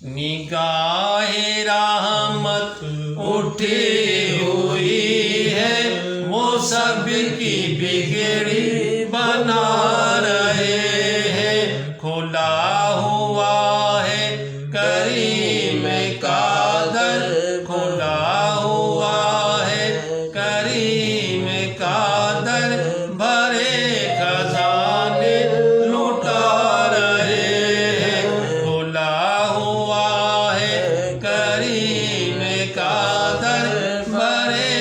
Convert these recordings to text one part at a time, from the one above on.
نگاہ رحمت اٹھی ہوئی ہے، وہ سب کی بگڑی بنا رہے ہیں۔ کھلا ہوا ہے کریم کا در، کھلا ہوا ہے کریم کا در، بھرے خزانے لٹا رہے ہیں۔ کھلا ہوا ہے کریم کا در، بھرے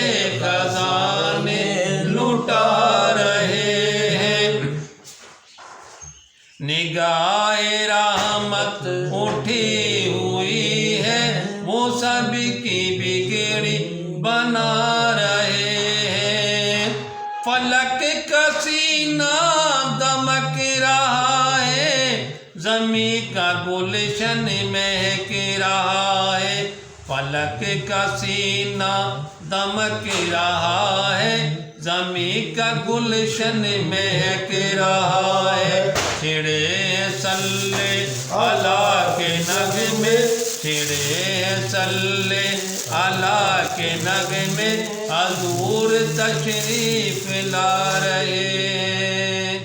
خزانے لٹا رہے ہیں۔ نگاہ رحمت اٹھی ہوئی ہے، وہ سب کی بگڑی بنا رہے ہیں۔ فلک کا سینہ دمک رہا ہے، زمین کا گلشن مہک رہا ہے۔ فلک کا سینہ دمک رہا ہے، زمین کا گلشن مہک رہا ہے۔ چھڑے صلی اللہ کے نغمے، چھڑے صلی اللہ کے نغمے، حضور تشریف لا رہے ہیں۔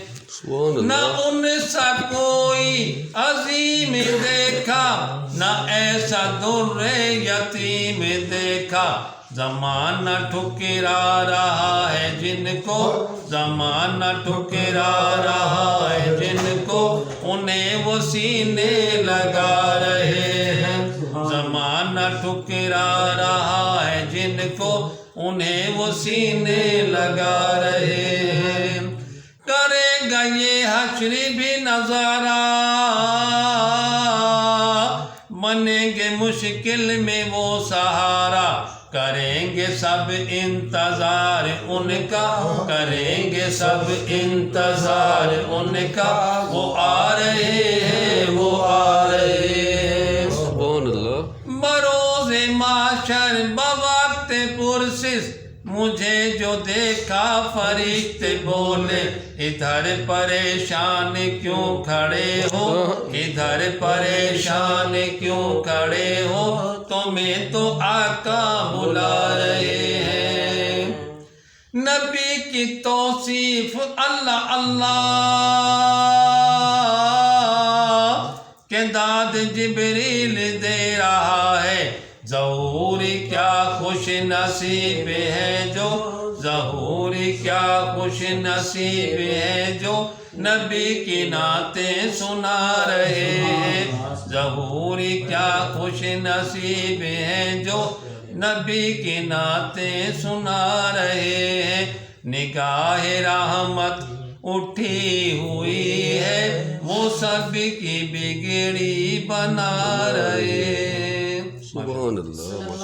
نہ ان سا کوئی عظیم دیکھا، نہ ایسا در یتیم دیکھا۔ زمانہ ٹھکرا رہا ہے جن کو، زمانہ ٹھکرا رہا ہے جن کو، انہیں وہ سینے لگا رہے ہیں۔ زمانہ ٹھکرا رہا ہے جن کو، انہیں وہ سینے لگا رہے ہیں۔ کرے گا یہ حشر بھی نظارہ، بنیں گے مشکل میں وہ سہارا۔ کریں گے سب انتظار ان کا، کریں گے سب انتظار ان کا، وہ آ رہے ہیں، وہ آ رہے ہیں۔ بروز محشر بوقت پرسش، مجھے جو دیکھا فرشتے بولے، ادھر پریشان کیوں کھڑے ہو، ادھر پریشان کیوں کھڑے ہو، تمہیں تو آقا بلا رہے ہیں۔ نبی کی توصیف اللہ اللہ کہ داد جبریل دے رہا ہے۔ ظہور کیا خوش نصیب ہے جو، ظہور کیا خوش نصیب ہے جو نبی کی نعتیں سنا رہے ہیں۔ ظہور کیا خوش نصیب ہے جو نبی کی نعتیں سنا رہے ہیں۔ نگاہ رحمت اٹھی ہوئی ہے، وہ سب کی بگڑی بنا رہے ہیں۔ سبحان اللہ۔